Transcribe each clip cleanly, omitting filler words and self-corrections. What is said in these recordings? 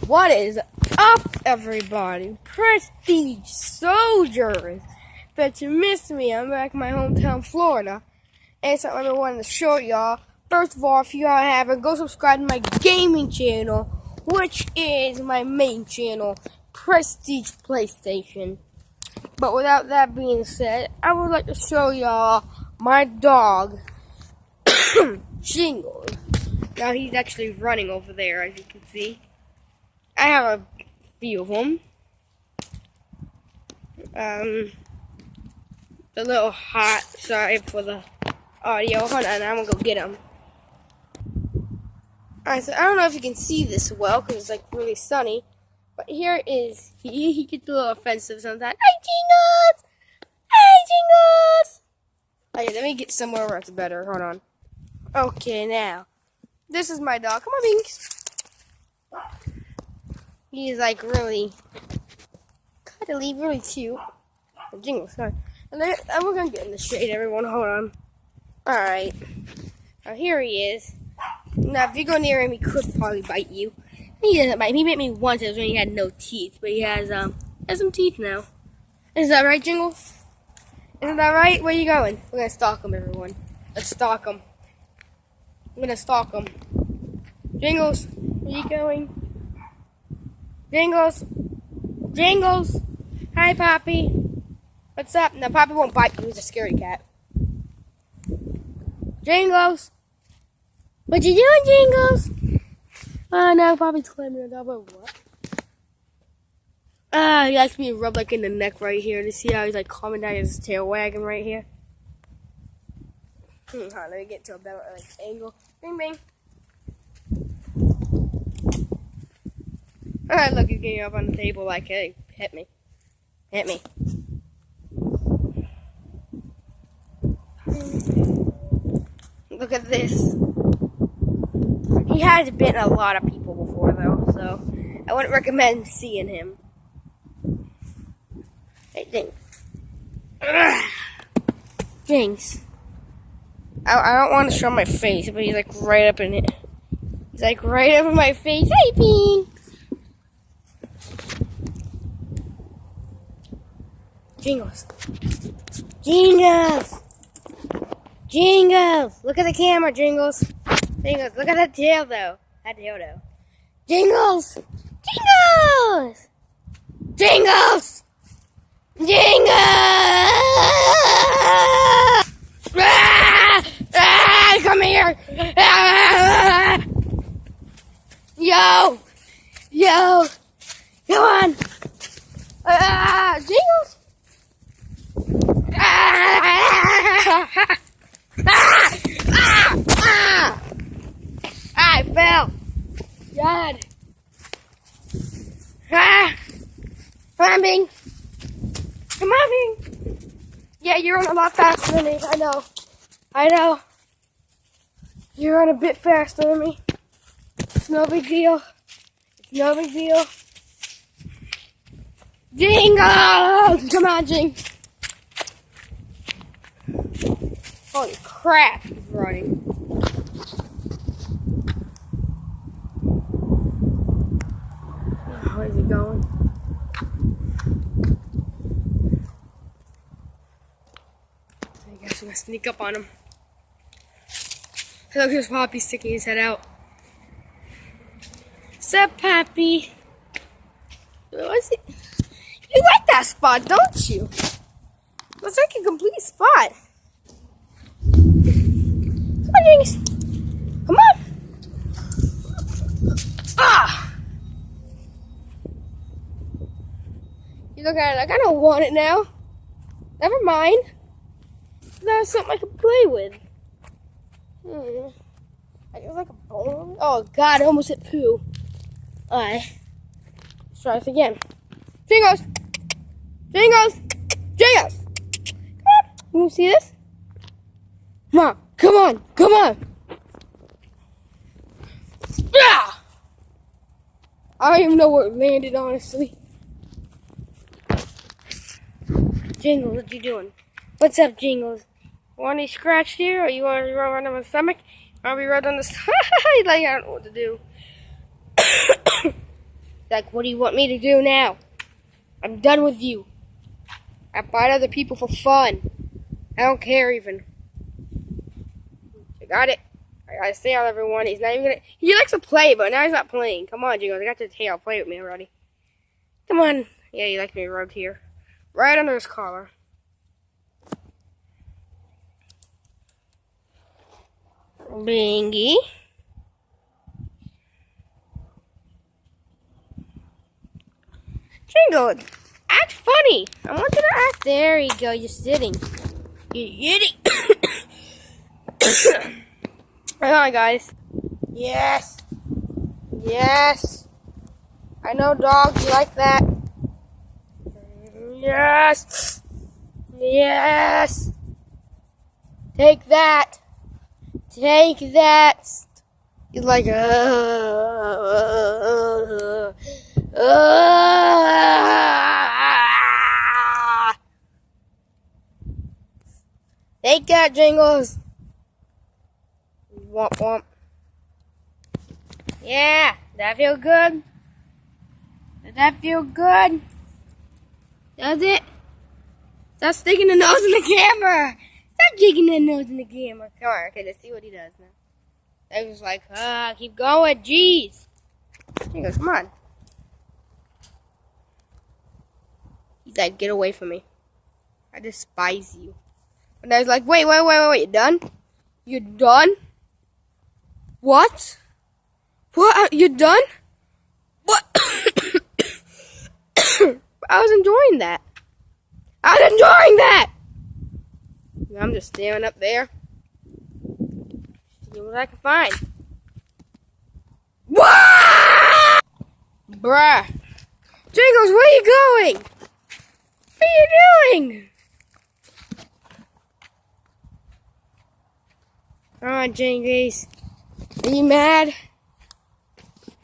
What is up, everybody? Prestige Soldiers! Bet you missed me. I'm back in my hometown, Florida. And something I've been wanting to show y'all. First of all, if y'all haven't, go subscribe to my gaming channel, which is my main channel, Prestige PlayStation. But without that being said, I would like to show y'all my dog, Jingles. Now he's actually running over there, as you can see. I have a few of them. A little hot. Sorry for the audio. Hold on, I'm gonna go get him. Alright, so I don't know if you can see this well because it's like really sunny. But here is he gets a little offensive sometimes. Hey, Jingles! Hey, Jingles! Okay, let me get somewhere where it's better. Hold on. Okay, now this is my dog. Come on, Binks. He's like really cuddly, really cute. Oh, Jingles, sorry. And then we're gonna get in the shade, everyone. Hold on. Alright. Now here he is. Now if you go near him, he could probably bite you. He doesn't bite. He bit me once. It was when he had no teeth, but he has some teeth now. Is that right, Jingles? Isn't that right? Where are you going? We're gonna stalk him, everyone. Let's stalk him. I'm gonna stalk him. Jingles, where are you going? Jingles! Jingles! Hi, Poppy! What's up? No, Poppy won't bite you. He's a scaredy cat. Jingles! What you doing, Jingles? Oh, no, Poppy's climbing on top of what? He likes me to rub like in the neck right here to see how he's like calming down his tail wagging right here. Let me get to a better like, angle. Bing, bing. Alright, look, he's getting up on the table like, hey, hit me. Hit me. Look at this. He has bitten a lot of people before, though, so I wouldn't recommend seeing him. Hey, Jinx. Jinx. I don't want to show my face, but he's like right up in it. He's like right up in my face. Hey, Bean! Jingles. Jingles! Jingles! Look at the camera, Jingles. Jingles, look at that tail, though. That tail, though. Jingles! Jingles! Jingles! Jingles! Ah! Ah! Come here! Ah! Yo! Yo! Come on! Ah! Jingles! Ah! Ah! Ah! Ah! I fell. God. Ah! Come on, Bing. Come on, Bing. Yeah, you're on a lot faster than me. I know. I know. You're on a bit faster than me. It's no big deal. It's no big deal. Jingles! Come on, Jing. Holy crap, he's running. Where's he going? I guess we're gonna sneak up on him. Look, here's Poppy sticking his head out. What's up, Poppy? What's it? You like that spot, don't you? Looks like a complete spot. Come on, Jinx. Come on. Ah! You look at it like, I don't want it now. Never mind. That was something I could play with. Like, it was like a bone. Oh, God, I almost hit poo. Alright. Let's try this again. Jingles! Jingles! Jingles! Come on. You want to see this? Come on. Come on. Come on. Yeah! I don't even know where it landed, honestly. Jingles, what you doing? What's up, Jingles? Want any scratch here, or you want to rub on my stomach? Want to be rubbed on the side? Like, I don't know what to do. Like, what do you want me to do now? I'm done with you. I fight other people for fun. I don't care even. I got it. I gotta stay on everyone. He's not even gonna. He likes to play, but now he's not playing. Come on, Jingles. I got your tail. Play with me already. Come on. Yeah, he likes me rubbed here. Right under his collar. Bingy. Jingles, act funny. I want you to act. There you go. You're sitting. You're sitting. Hang on, guys. Yes. Yes. I know, dogs. You like that. Yes. Yes. Take that. Take that. He's like, Take that, Jingles. Womp womp. Yeah, that feel good? Does that feel good? Does it? Stop sticking the nose in the camera. Stop jigging the nose in the camera. Come on, okay, let's see what he does now. I was like, keep going, jeez. Jingles, come on. He's like, get away from me. I despise you. And I was like, wait, you done? You done? What? What? You done? What? I was enjoying that. I'm just staring up there. See what I can find. What? Bruh. Jingles, where are you going? What are you doing? Come on, Jingles. Are you mad?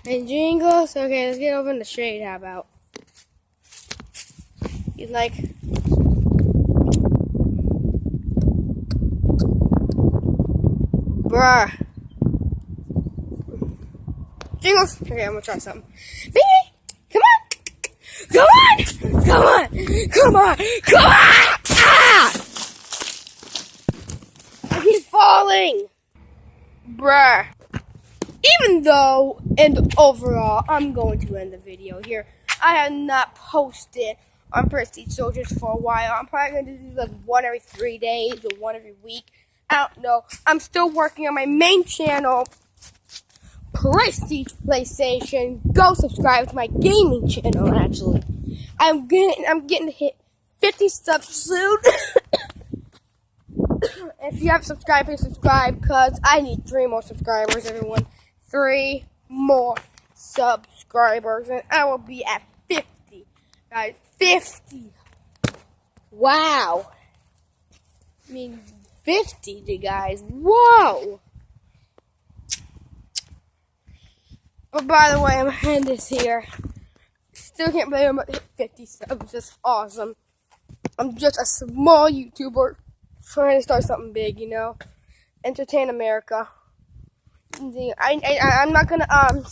And Jingles? Okay, let's get over in the shade, how about? He's like... Bruh. Jingles? Okay, I'm gonna try something. Bingy! Come on! Come on! Come on! Come on! Come on! Ah! I keep falling! Bruh. Even though, and overall, I'm going to end the video here. I have not posted on Prestige Soldiers for a while. I'm probably going to do like one every 3 days or one every week. I don't know. I'm still working on my main channel, Prestige PlayStation. Go subscribe to my gaming channel, actually. I'm getting to hit 50 subs soon. If you haven't subscribed, please subscribe, because I need 3 more subscribers, everyone. 3 more subscribers, and I will be at 50. Guys, 50. Wow. I mean, 50, you guys. Whoa. But by the way, I'm gonna end this here. Still can't believe I'm about to hit 50 subs. That's awesome. I'm just a small YouTuber trying to start something big, you know. Entertain America. I'm not gonna I'm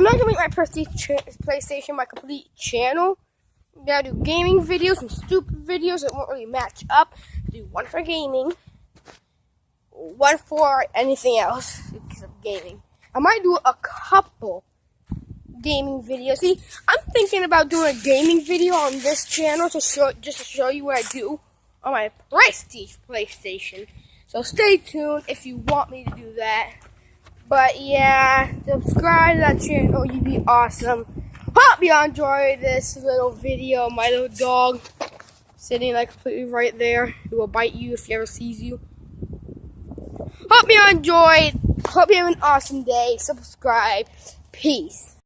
not gonna make my Prestige PlayStation my complete channel. I'm gonna do gaming videos and stupid videos that won't really match up. I'll do one for gaming, one for anything else except gaming. I might do a couple gaming videos. See, I'm thinking about doing a gaming video on this channel to show you what I do on my Prestige PlayStation. So stay tuned if you want me to do that. But yeah, subscribe to that channel. You'd be awesome. Hope you enjoyed this little video. My little dog sitting like completely right there. He will bite you if he ever sees you. Hope you enjoyed. Hope you have an awesome day. Subscribe. Peace.